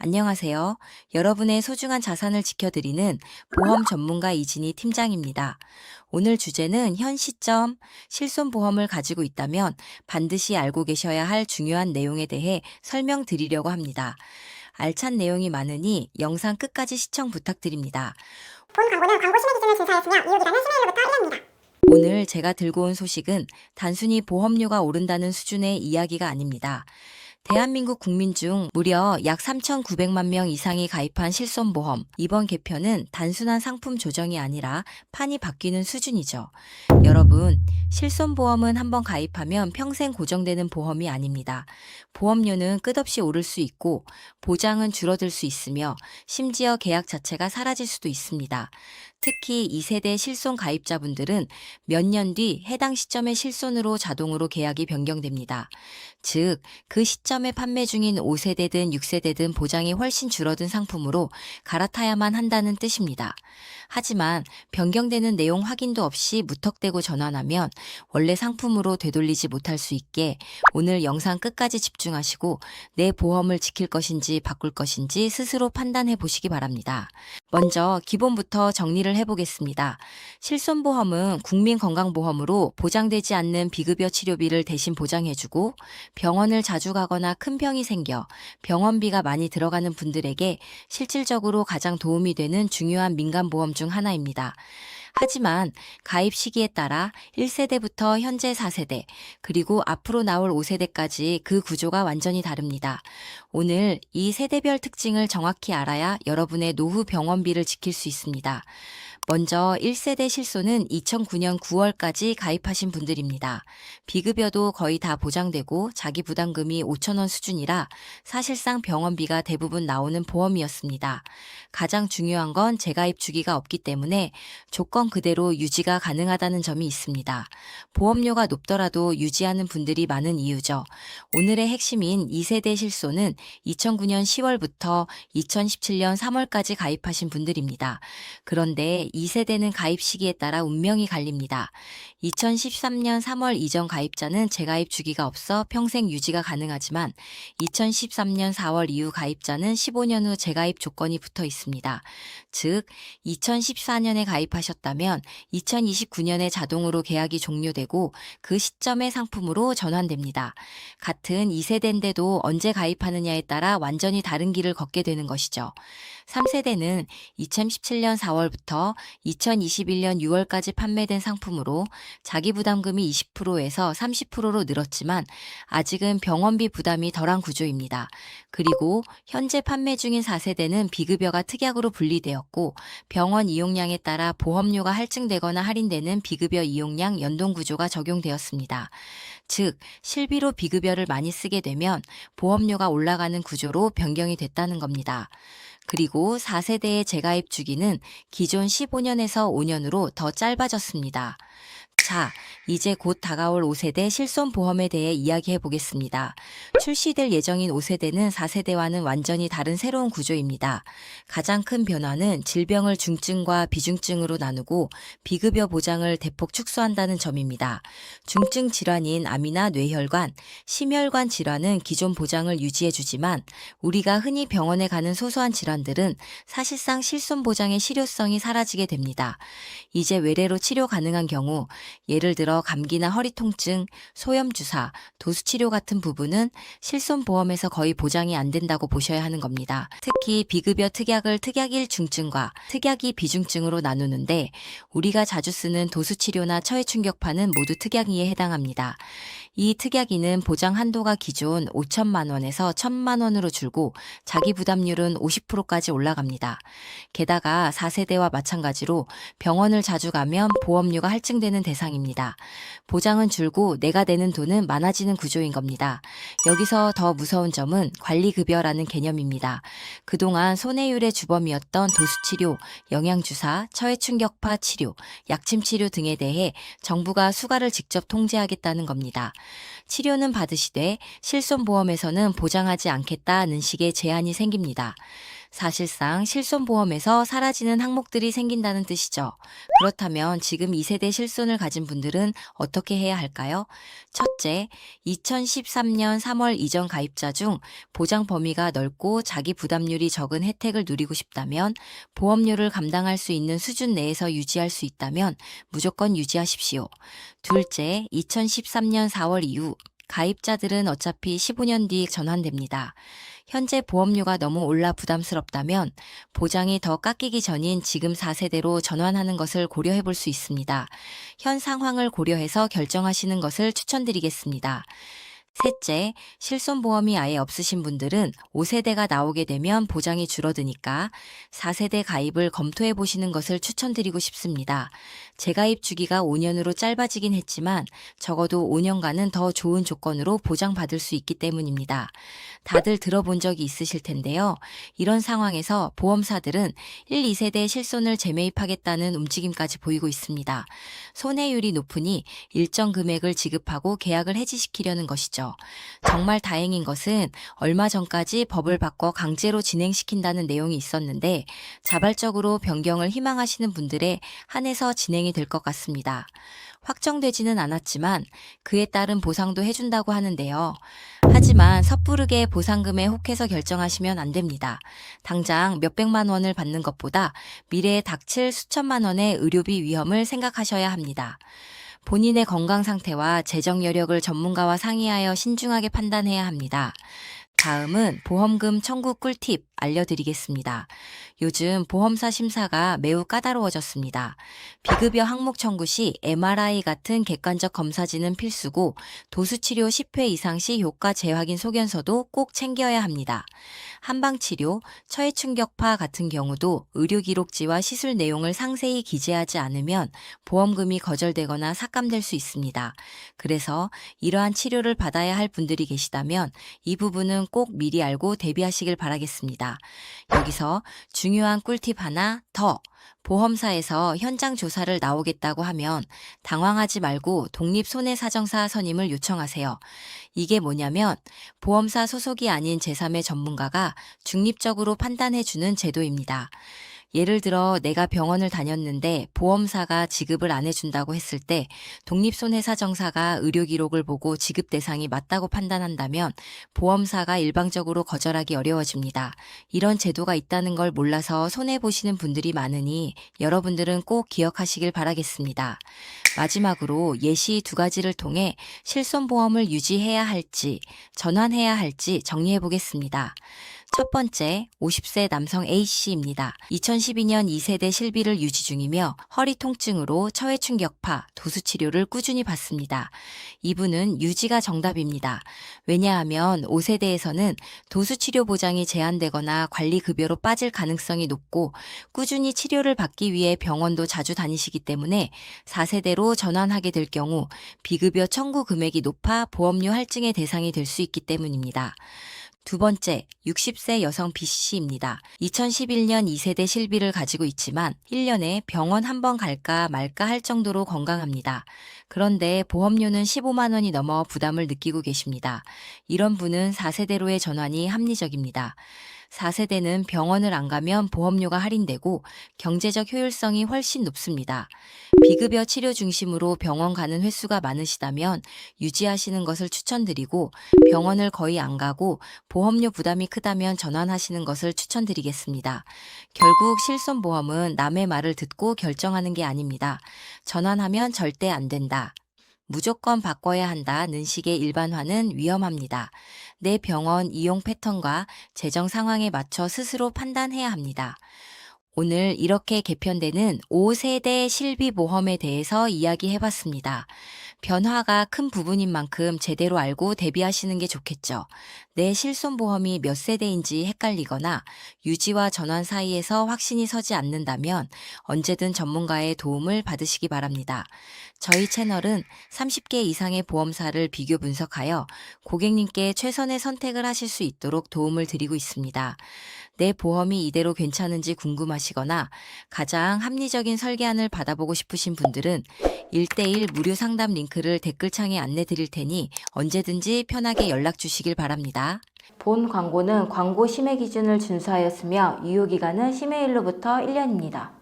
안녕하세요. 여러분의 소중한 자산을 지켜드리는 보험 전문가 이진희 팀장입니다. 오늘 주제는 현 시점 실손보험을 가지고 있다면 반드시 알고 계셔야 할 중요한 내용에 대해 설명드리려고 합니다. 알찬 내용이 많으니 영상 끝까지 시청 부탁드립니다. 본 광고는 광고 심의 기준을 준수하였으며 이용기간은 수매일로부터 1년입니다. 오늘 제가 들고 온 소식은 단순히 보험료가 오른다는 수준의 이야기가 아닙니다. 대한민국 국민 중 무려 약 3,900만 명 이상이 가입한 실손보험. 이번 개편은 단순한 상품 조정이 아니라 판이 바뀌는 수준이죠. 여러분, 실손보험은 한번 가입하면 평생 고정되는 보험이 아닙니다. 보험료는 끝없이 오를 수 있고 보장은 줄어들 수 있으며 심지어 계약 자체가 사라질 수도 있습니다. 특히 2세대 실손 가입자분들은 몇 년 뒤 해당 시점의 실손으로 자동으로 계약이 변경됩니다. 즉, 그 시점에 판매 중인 5세대든 6세대든 보장이 훨씬 줄어든 상품으로 갈아타야만 한다는 뜻입니다. 하지만 변경되는 내용 확인도 없이 무턱대고 전환하면 원래 상품으로 되돌리지 못할 수 있게 오늘 영상 끝까지 집중하시고 내 보험을 지킬 것인지 바꿀 것인지 스스로 판단해 보시기 바랍니다. 먼저 기본부터 정리를 해보겠습니다. 실손보험은 국민건강보험으로 보장되지 않는 비급여 치료비를 대신 보장해주고 병원을 자주 가거나 큰 병이 생겨 병원비가 많이 들어가는 분들에게 실질적으로 가장 도움이 되는 중요한 민간보험 중 하나입니다. 하지만 가입 시기에 따라 1세대부터 현재 4세대, 그리고 앞으로 나올 5세대까지 그 구조가 완전히 다릅니다. 오늘 이 세대별 특징을 정확히 알아야 여러분의 노후 병원비를 지킬 수 있습니다. 먼저 1세대 실손은 2009년 9월까지 가입하신 분들입니다. 비급여도 거의 다 보장되고 자기 부담금이 5,000원 수준이라 사실상 병원비가 대부분 나오는 보험이었습니다. 가장 중요한 건 재가입 주기가 없기 때문에 조건 그대로 유지가 가능하다는 점이 있습니다. 보험료가 높더라도 유지하는 분들이 많은 이유죠. 오늘의 핵심인 2세대 실손은 2009년 10월부터 2017년 3월까지 가입하신 분들입니다. 그런데 2세대는 가입 시기에 따라 운명이 갈립니다. 2013년 3월 이전 가입자는 재가입 주기가 없어 평생 유지가 가능하지만 2013년 4월 이후 가입자는 15년 후 재가입 조건이 붙어 있습니다. 즉, 2014년에 가입하셨다면 2029년에 자동으로 계약이 종료되고 그 시점의 상품으로 전환됩니다. 같은 2세대인데도 언제 가입하느냐에 따라 완전히 다른 길을 걷게 되는 것이죠. 3세대는 2017년 4월부터 2021년 6월까지 판매된 상품으로 자기 부담금이 20%에서 30%로 늘었지만 아직은 병원비 부담이 덜한 구조입니다. 그리고 현재 판매 중인 4세대는 비급여가 특약으로 분리되었고 병원 이용량에 따라 보험료가 할증되거나 할인되는 비급여 이용량 연동 구조가 적용되었습니다. 즉, 실비로 비급여를 많이 쓰게 되면 보험료가 올라가는 구조로 변경이 됐다는 겁니다. 그리고 4세대의 재가입 주기는 기존 15년에서 5년으로 더 짧아졌습니다. 자, 이제 곧 다가올 5세대 실손보험에 대해 이야기해 보겠습니다. 출시될 예정인 5세대는 4세대와는 완전히 다른 새로운 구조입니다. 가장 큰 변화는 질병을 중증과 비중증으로 나누고 비급여 보장을 대폭 축소한다는 점입니다. 중증 질환인 암이나 뇌혈관, 심혈관 질환은 기존 보장을 유지해주지만 우리가 흔히 병원에 가는 소소한 질환들은 사실상 실손보장의 실효성이 사라지게 됩니다. 이제 외래로 치료 가능한 경우 예를 들어 감기나 허리 통증, 소염 주사, 도수 치료 같은 부분은 실손보험에서 거의 보장이 안 된다고 보셔야 하는 겁니다. 특히 비급여 특약을 특약 1 중증과 특약 2 비중증으로 나누는데 우리가 자주 쓰는 도수 치료나 처해 충격파는 모두 특약 2에 해당합니다. 이 특약 2는 보장 한도가 기존 5천만 원에서 1,000만 원으로 줄고 자기 부담률은 50%까지 올라갑니다. 게다가 4세대와 마찬가지로 병원을 자주 가면 보험료가 할증되는 대상입니다. 보장은 줄고 내가 내는 돈은 많아지는 구조인 겁니다. 여기서 더 무서운 점은 관리급여라는 개념입니다. 그동안 손해율의 주범이었던 도수치료, 영양주사, 처해충격파 치료, 약침치료 등에 대해 정부가 수가를 직접 통제하겠다는 겁니다. 치료는 받으시되 실손보험에서는 보장하지 않겠다는 식의 제한이 생깁니다. 사실상 실손보험에서 사라지는 항목들이 생긴다는 뜻이죠. 그렇다면 지금 2세대 실손을 가진 분들은 어떻게 해야 할까요? 첫째, 2013년 3월 이전 가입자 중 보장 범위가 넓고 자기 부담률이 적은 혜택을 누리고 싶다면, 보험료를 감당할 수 있는 수준 내에서 유지할 수 있다면 무조건 유지하십시오. 둘째, 2013년 4월 이후 가입자들은 어차피 15년 뒤 전환됩니다. 현재 보험료가 너무 올라 부담스럽다면 보장이 더 깎이기 전인 지금 4세대로 전환하는 것을 고려해 볼 수 있습니다. 현 상황을 고려해서 결정하시는 것을 추천드리겠습니다. 셋째, 실손보험이 아예 없으신 분들은 5세대가 나오게 되면 보장이 줄어드니까 4세대 가입을 검토해 보시는 것을 추천드리고 싶습니다. 재가입 주기가 5년으로 짧아지긴 했지만 적어도 5년간은 더 좋은 조건으로 보장받을 수 있기 때문입니다. 다들 들어본 적이 있으실 텐데요. 이런 상황에서 보험사들은 1, 2세대 실손을 재매입하겠다는 움직임까지 보이고 있습니다. 손해율이 높으니 일정 금액을 지급하고 계약을 해지시키려는 것이죠. 정말 다행인 것은 얼마 전까지 법을 바꿔 강제로 진행시킨다는 내용이 있었는데 자발적으로 변경을 희망하시는 분들에 한해서 진행이 될 것 같습니다. 확정되지는 않았지만 그에 따른 보상도 해준다고 하는데요. 하지만 섣부르게 보상금에 혹해서 결정하시면 안 됩니다. 당장 몇백만 원을 받는 것보다 미래에 닥칠 수천만 원의 의료비 위험을 생각하셔야 합니다. 본인의 건강 상태와 재정 여력을 전문가와 상의하여 신중하게 판단해야 합니다. 다음은 보험금 청구 꿀팁 알려드리겠습니다. 요즘 보험사 심사가 매우 까다로워졌습니다. 비급여 항목 청구 시 MRI 같은 객관적 검사지는 필수고 도수치료 10회 이상 시 효과 재확인 소견서도 꼭 챙겨야 합니다. 한방치료, 처해충격파 같은 경우도 의료기록지와 시술 내용을 상세히 기재하지 않으면 보험금이 거절되거나 삭감될 수 있습니다. 그래서 이러한 치료를 받아야 할 분들이 계시다면 이 부분은 꼭 미리 알고 대비하시길 바라겠습니다. 여기서 중요한 꿀팁 하나 더. 보험사에서 현장 조사를 나오겠다고 하면 당황하지 말고 독립손해사정사 선임을 요청하세요. 이게 뭐냐면 보험사 소속이 아닌 제3의 전문가가 중립적으로 판단해주는 제도입니다. 예를 들어 내가 병원을 다녔는데 보험사가 지급을 안 해준다고 했을 때 독립손해사정사가 의료기록을 보고 지급 대상이 맞다고 판단한다면 보험사가 일방적으로 거절하기 어려워집니다. 이런 제도가 있다는 걸 몰라서 손해보시는 분들이 많으니 여러분들은 꼭 기억하시길 바라겠습니다. 마지막으로 예시 2가지를 통해 실손보험을 유지해야 할지 전환해야 할지 정리해 보겠습니다. 첫 번째, 50세 남성 A씨입니다. 2012년 2세대 실비를 유지 중이며 허리 통증으로 처해충격파, 도수치료를 꾸준히 받습니다. 이분은 유지가 정답입니다. 왜냐하면 5세대에서는 도수치료 보장이 제한되거나 관리급여로 빠질 가능성이 높고 꾸준히 치료를 받기 위해 병원도 자주 다니시기 때문에 4세대로 전환하게 될 경우 비급여 청구 금액이 높아 보험료 할증의 대상이 될 수 있기 때문입니다. 두 번째, 60세 여성 B씨입니다. 2011년 2세대 실비를 가지고 있지만 1년에 병원 한 번 갈까 말까 할 정도로 건강합니다. 그런데 보험료는 15만 원이 넘어 부담을 느끼고 계십니다. 이런 분은 4세대로의 전환이 합리적입니다. 4세대는 병원을 안 가면 보험료가 할인되고 경제적 효율성이 훨씬 높습니다. 비급여 치료 중심으로 병원 가는 횟수가 많으시다면 유지하시는 것을 추천드리고 병원을 거의 안 가고 보험료 부담이 크다면 전환하시는 것을 추천드리겠습니다. 결국 실손보험은 남의 말을 듣고 결정하는 게 아닙니다. 전환하면 절대 안 된다. 무조건 바꿔야 한다는 식의 일반화는 위험합니다. 내 병원 이용 패턴과 재정 상황에 맞춰 스스로 판단해야 합니다. 오늘 이렇게 개편되는 5세대 실비보험에 대해서 이야기해봤습니다. 변화가 큰 부분인 만큼 제대로 알고 대비하시는 게 좋겠죠. 내 실손보험이 몇 세대인지 헷갈리거나 유지와 전환 사이에서 확신이 서지 않는다면 언제든 전문가의 도움을 받으시기 바랍니다. 저희 채널은 30개 이상의 보험사를 비교 분석하여 고객님께 최선의 선택을 하실 수 있도록 도움을 드리고 있습니다. 내 보험이 이대로 괜찮은지 궁금하시거나 가장 합리적인 설계안을 받아보고 싶으신 분들은 1:1 무료 상담 링크를 댓글창에 안내 드릴 테니 언제든지 편하게 연락 주시길 바랍니다. 본 광고는 광고 심의 기준을 준수하였으며 유효기간은 심의일로부터 1년입니다.